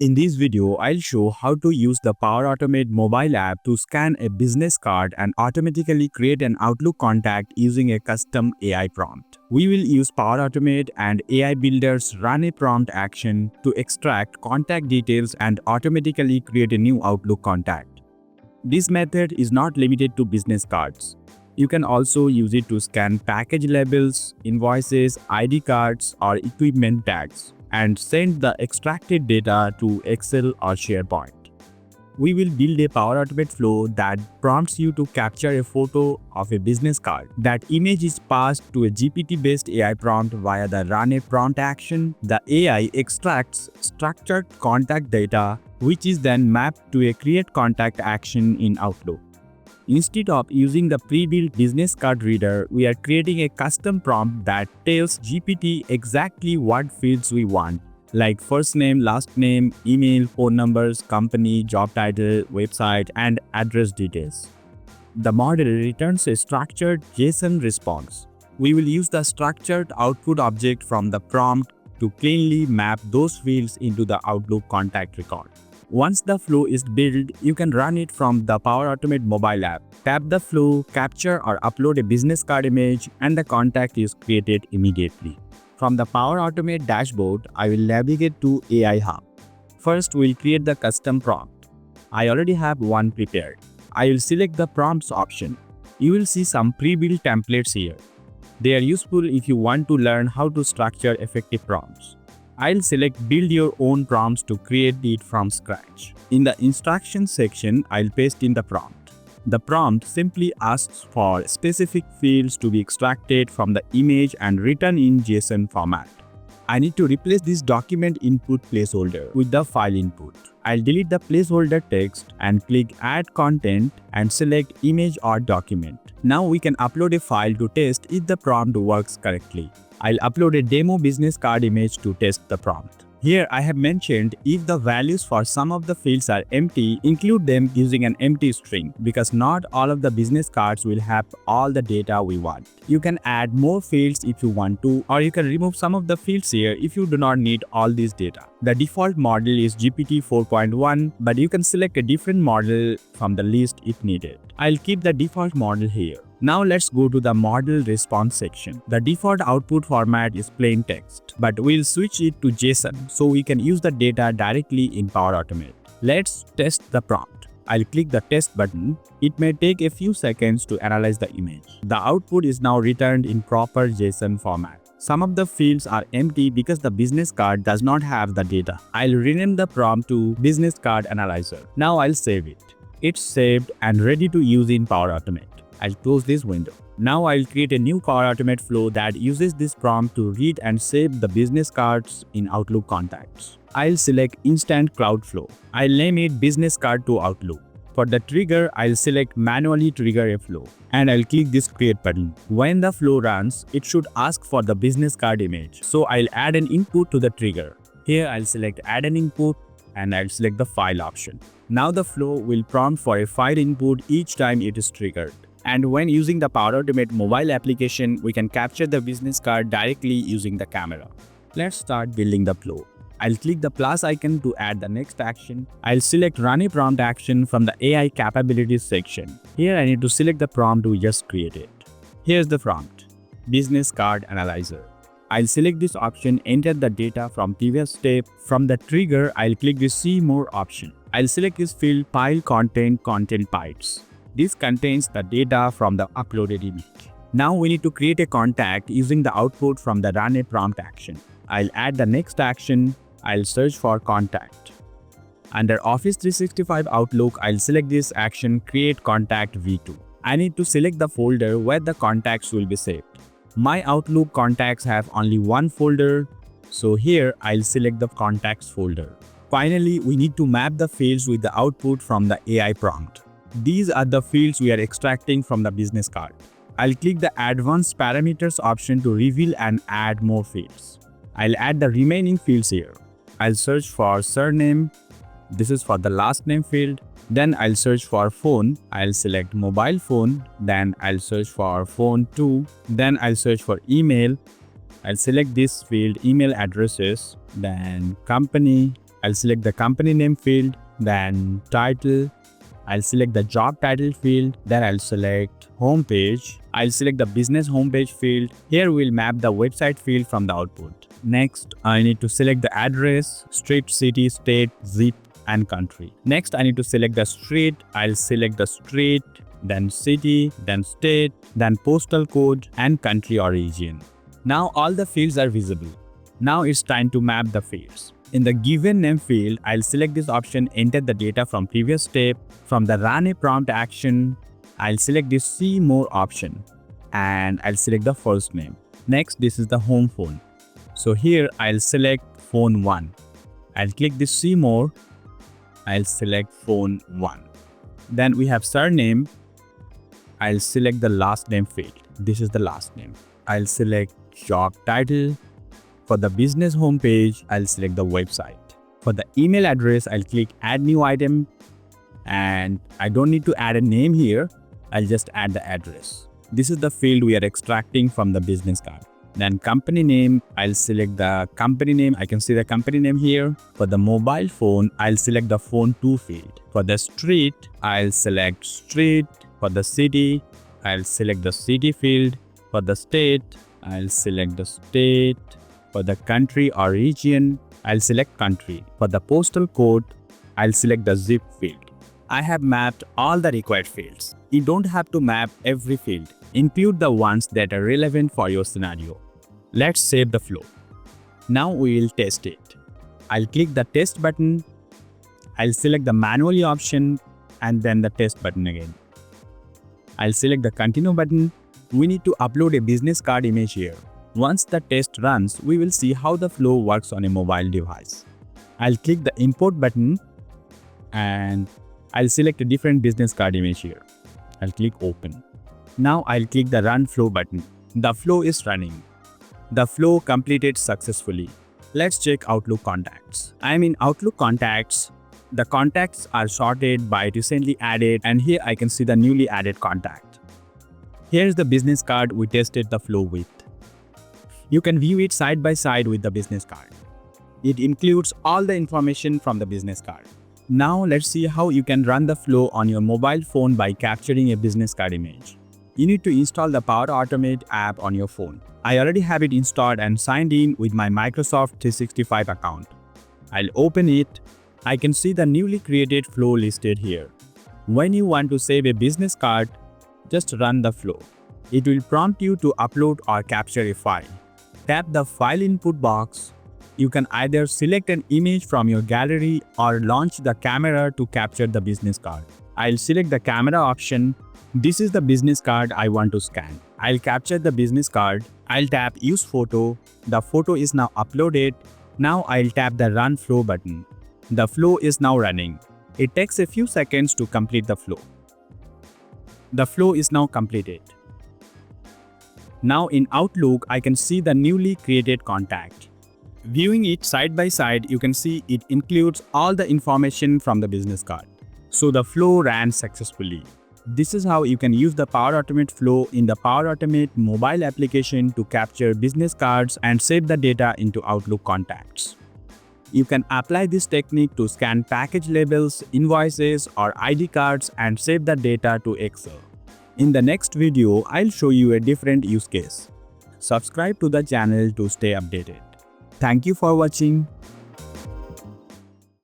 In this video, I'll show how to use the Power Automate mobile app to scan a business card and automatically create an Outlook contact using a custom AI prompt. We will use Power Automate and AI Builder's run a prompt action to extract contact details and automatically create a new Outlook contact. This method is not limited to business cards. You can also use it to scan package labels, invoices, ID cards, or equipment tags, and send the extracted data to Excel or SharePoint. We will build a Power Automate flow that prompts you to capture a photo of a business card. That image is passed to a GPT-based AI prompt via the Run a Prompt action. The AI extracts structured contact data, which is then mapped to a Create Contact action in Outlook. Instead of using the pre-built business card reader, we are creating a custom prompt that tells GPT exactly what fields we want, like first name, last name, email, phone numbers, company, job title, website, and address details. The model returns a structured JSON response. We will use the structured output object from the prompt to cleanly map those fields into the Outlook contact record. Once the flow is built, you can run it from the Power Automate mobile app. Tap the flow, capture or upload a business card image, and the contact is created immediately. From the Power Automate dashboard, I will navigate to AI Hub. First, we'll create the custom prompt. I already have one prepared. I will select the prompts option. You will see some pre-built templates here. They are useful if you want to learn how to structure effective prompts. I'll select Build Your Own Prompts to create it from scratch. In the instructions section, I'll paste in the prompt. The prompt simply asks for specific fields to be extracted from the image and written in JSON format. I need to replace this document input placeholder with the file input. I'll delete the placeholder text and click Add Content and select Image or Document. Now we can upload a file to test if the prompt works correctly. I'll upload a demo business card image to test the prompt. Here I have mentioned if the values for some of the fields are empty, include them using an empty string because not all of the business cards will have all the data we want. You can add more fields if you want to, or you can remove some of the fields here if you do not need all this data. The default model is GPT 4.1, but you can select a different model from the list if needed. I'll keep the default model here. Now let's go to the model response section. The default output format is plain text, but we'll switch it to JSON so we can use the data directly in Power Automate. Let's test the prompt. I'll click the test button. It may take a few seconds to analyze the image. The output is now returned in proper JSON format. Some of the fields are empty because the business card does not have the data. I'll rename the prompt to Business Card Analyzer. Now I'll save it. It's saved and ready to use in Power Automate. I'll close this window. Now I'll create a new Power Automate flow that uses this prompt to read and save the business cards in Outlook contacts. I'll select Instant Cloud Flow. I'll name it Business Card to Outlook. For the trigger, I'll select Manually Trigger a Flow and I'll click this Create button. When the flow runs, it should ask for the business card image. So I'll add an input to the trigger. Here I'll select Add an Input and I'll select the File option. Now the flow will prompt for a file input each time it is triggered. And when using the Power Automate mobile application, we can capture the business card directly using the camera. Let's start building the flow. I'll click the plus icon to add the next action. I'll select Run a Prompt action from the AI Capabilities section. Here I need to select the prompt we just created. Here's the prompt, Business Card Analyzer. I'll select this option, enter the data from previous step. From the trigger, I'll click the See More option. I'll select this field File Content Bytes. This contains the data from the uploaded image. Now we need to create a contact using the output from the Run a Prompt action. I'll add the next action. I'll search for Contact. Under Office 365 Outlook, I'll select this action Create Contact V2. I need to select the folder where the contacts will be saved. My Outlook contacts have only one folder, so here I'll select the Contacts folder. Finally, we need to map the fields with the output from the AI prompt. These are the fields we are extracting from the business card. I'll click the Advanced Parameters option to reveal and add more fields. I'll add the remaining fields here. I'll search for surname. This is for the last name field. Then I'll search for phone. I'll select mobile phone. Then I'll search for phone 2. Then I'll search for email. I'll select this field email addresses. Then company. I'll select the company name field, then title. I'll select the job title field, then I'll select homepage. I'll select the business homepage field. Here we'll map the website field from the output. Next, I need to select the address, street, city, state, zip, and country. Next, I need to select the street. I'll select the street, then city, then state, then postal code, and country or region. Now all the fields are visible. Now it's time to map the fields. In the given name field, I'll select this option, enter the data from previous step. From the run a prompt action, I'll select this see more option and I'll select the first name. Next, this is the home phone. So here I'll select phone 1. I'll click this see more. I'll select phone 1. Then we have surname. I'll select the last name field. This is the last name. I'll select job title. For the business homepage, I'll select the website. For the email address, I'll click add new item and I don't need to add a name here. I'll just add the address. This is the field we are extracting from the business card. Then company name, I'll select the company name. I can see the company name here. For the mobile phone, I'll select the phone 2 field. For the street, I'll select street. For the city, I'll select the city field. For the state, I'll select the state. For the country or region, I'll select country. For the postal code, I'll select the zip field. I have mapped all the required fields. You don't have to map every field. Include the ones that are relevant for your scenario. Let's save the flow. Now we will test it. I'll click the test button. I'll select the manually option and then the test button again. I'll select the continue button. We need to upload a business card image here. Once the test runs, we will see how the flow works on a mobile device. I'll click the import button and I'll select a different business card image here. I'll click open. Now I'll click the run flow button. The flow is running. The flow completed successfully. Let's check Outlook contacts. I'm in Outlook contacts. The contacts are sorted by recently added and here I can see the newly added contact. Here's the business card we tested the flow with. You can view it side by side with the business card. It includes all the information from the business card. Now let's see how you can run the flow on your mobile phone by capturing a business card image. You need to install the Power Automate app on your phone. I already have it installed and signed in with my Microsoft 365 account. I'll open it. I can see the newly created flow listed here. When you want to save a business card, just run the flow. It will prompt you to upload or capture a file. Tap the file input box. You can either select an image from your gallery or launch the camera to capture the business card. I'll select the camera option. This is the business card I want to scan. I'll capture the business card. I'll tap use photo. The photo is now uploaded. Now I'll tap the run flow button. The flow is now running. It takes a few seconds to complete the flow. The flow is now completed. Now in Outlook, I can see the newly created contact. Viewing it side by side, you can see it includes all the information from the business card. So the flow ran successfully. This is how you can use the Power Automate flow in the Power Automate mobile application to capture business cards and save the data into Outlook contacts. You can apply this technique to scan package labels, invoices, or ID cards and save the data to Excel. In the next video, I'll show you a different use case. Subscribe to the channel to stay updated. Thank you for watching.